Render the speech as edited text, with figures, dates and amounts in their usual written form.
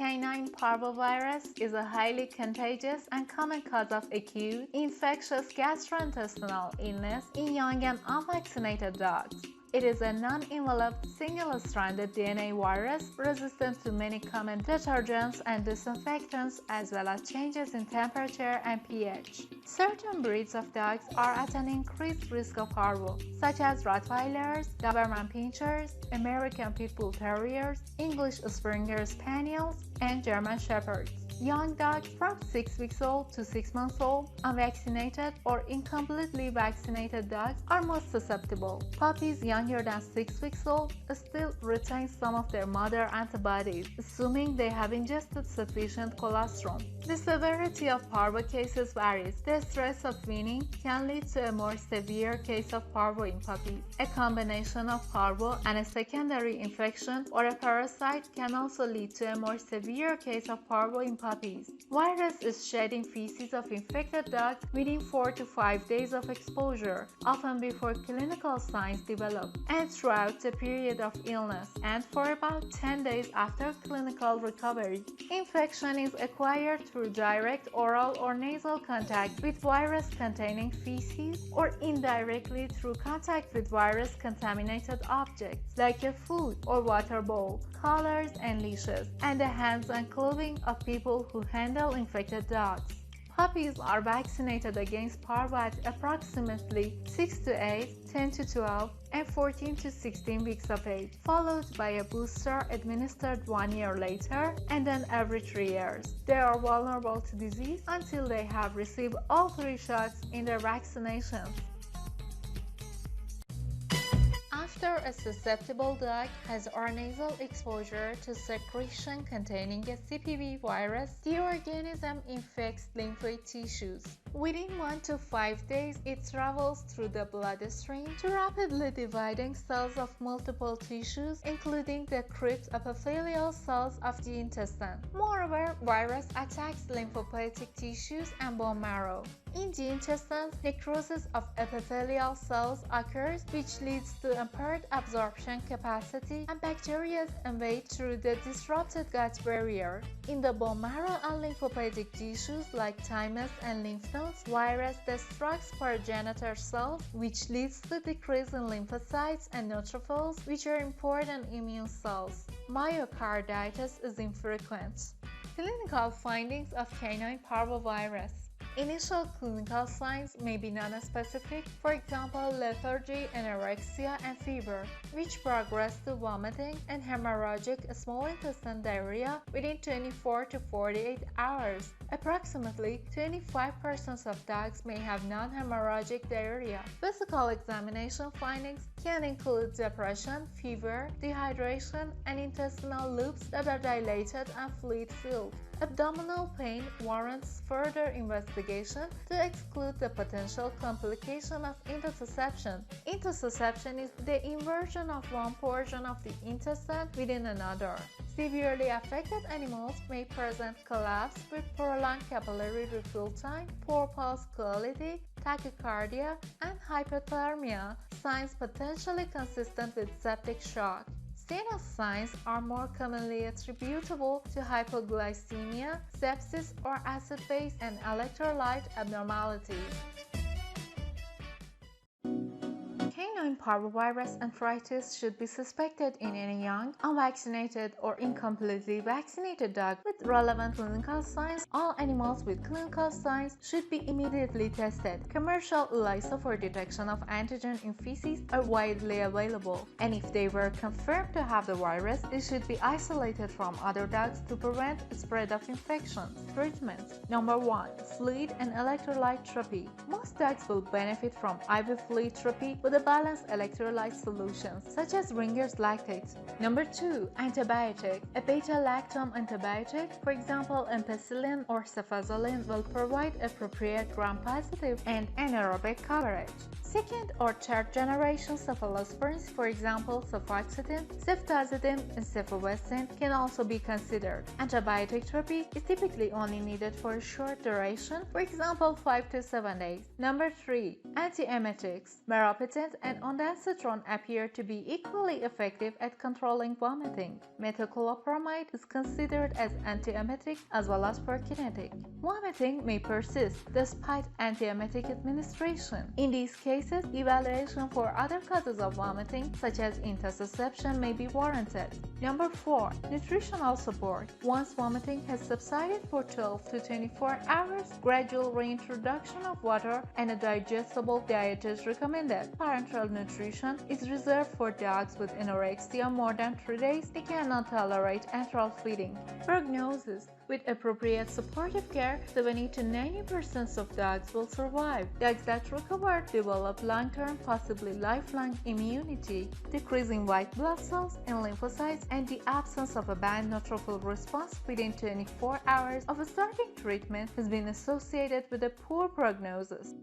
Canine parvovirus is a highly contagious and common cause of acute, infectious gastrointestinal illness in young and unvaccinated dogs. It is a non-enveloped, single-stranded DNA virus resistant to many common detergents and disinfectants as well as changes in temperature and pH. Certain breeds of dogs are at an increased risk of parvo, such as Rottweilers, Doberman Pinschers, American Pit Bull Terriers, English Springer Spaniels, and German Shepherds. Young dogs from 6 weeks old to 6 months old, unvaccinated or incompletely vaccinated dogs are most susceptible. Puppies younger than 6 weeks old still retain some of their mother antibodies, assuming they have ingested sufficient colostrum. The severity of parvo cases varies. The stress of weaning can lead to a more severe case of parvo in puppies. A combination of parvo and a secondary infection or a parasite can also lead to a more severe case of parvo in puppies. Virus is shed in feces of infected dogs within 4 to 5 days of exposure, often before clinical signs develop, and throughout the period of illness, and for about 10 days after clinical recovery. Infection is acquired through direct oral or nasal contact with virus-containing feces or indirectly through contact with virus-contaminated objects like a food or water bowl, collars and leashes, and the hands and clothing of people who handle infected dogs. Puppies are vaccinated against parvo at approximately 6 to 8, 10 to 12, and 14 to 16 weeks of age, followed by a booster administered 1 year later and then every 3 years. They are vulnerable to disease until they have received all 3 shots in their vaccinations. After a susceptible dog has nasal exposure to secretion containing a CPV virus, the organism infects lymphoid tissues. Within 1 to 5 days, it travels through the bloodstream to rapidly dividing cells of multiple tissues, including the crypt epithelial cells of the intestine. Moreover, virus attacks lymphopoietic tissues and bone marrow. In the intestines, necrosis of epithelial cells occurs, which leads to impaired absorption capacity, and bacteria invade through the disrupted gut barrier. In the bone marrow and lymphopoietic tissues like thymus and lymph nodes, virus destructs progenitor cells, which leads to decrease in lymphocytes and neutrophils, which are important immune cells. Myocarditis is infrequent. Clinical findings of canine parvovirus. Initial clinical signs may be nonspecific, for example lethargy, anorexia, and fever, which progress to vomiting and hemorrhagic small intestine diarrhea within 24 to 48 hours. Approximately 25% of dogs may have non-hemorrhagic diarrhea. Physical examination findings can include depression, fever, dehydration, and intestinal loops that are dilated and fluid-filled. Abdominal pain warrants further investigation to exclude the potential complication of intussusception. Intussusception is the inversion of one portion of the intestine within another. Severely affected animals may present collapse with prolonged capillary refill time, poor pulse quality, tachycardia, and hypothermia, signs potentially consistent with septic shock. CNS signs are more commonly attributable to hypoglycemia, sepsis, or acid-base and electrolyte abnormalities. Canine parvovirus enteritis should be suspected in any young, unvaccinated, or incompletely vaccinated dog with relevant clinical signs. All animals with clinical signs should be immediately tested. Commercial ELISA for detection of antigen in feces are widely available, and if they were confirmed to have the virus, they should be isolated from other dogs to prevent spread of infections. Treatment. Number 1. Fluid and electrolyte therapy. Most dogs will benefit from IV fluid therapy with a balanced electrolyte solutions such as Ringer's lactate. Number 2. Antibiotic. A beta-lactam antibiotic, for example ampicillin or cefazolin, will provide appropriate gram-positive and anaerobic coverage. Second or third generation cephalosporins, for example sulfaxetine, ceftazidime, and cefovecin, can also be considered. Antibiotic therapy is typically only needed for a short duration, for example 5 to 7 days. Number 3. Antiemetics. Meropenem and ondansetron appear to be equally effective at controlling vomiting. Metoclopramide is considered as antiemetic as well as prokinetic. Vomiting may persist despite antiemetic administration. In these cases, evaluation for other causes of vomiting, such as intussusception, may be warranted. Number 4. Nutritional support. Once vomiting has subsided for 12 to 24 hours, gradual reintroduction of water and a digestible diet is recommended. Parenteral nutrition is reserved for dogs with anorexia more than 3 days. They cannot tolerate enteral feeding. Prognosis. With appropriate supportive care, 70 to 90% of dogs will survive. Dogs that recover develop long-term, possibly lifelong immunity. Decreasing white blood cells and lymphocytes and the absence of a band neutrophil response within 24 hours of starting treatment has been associated with a poor prognosis.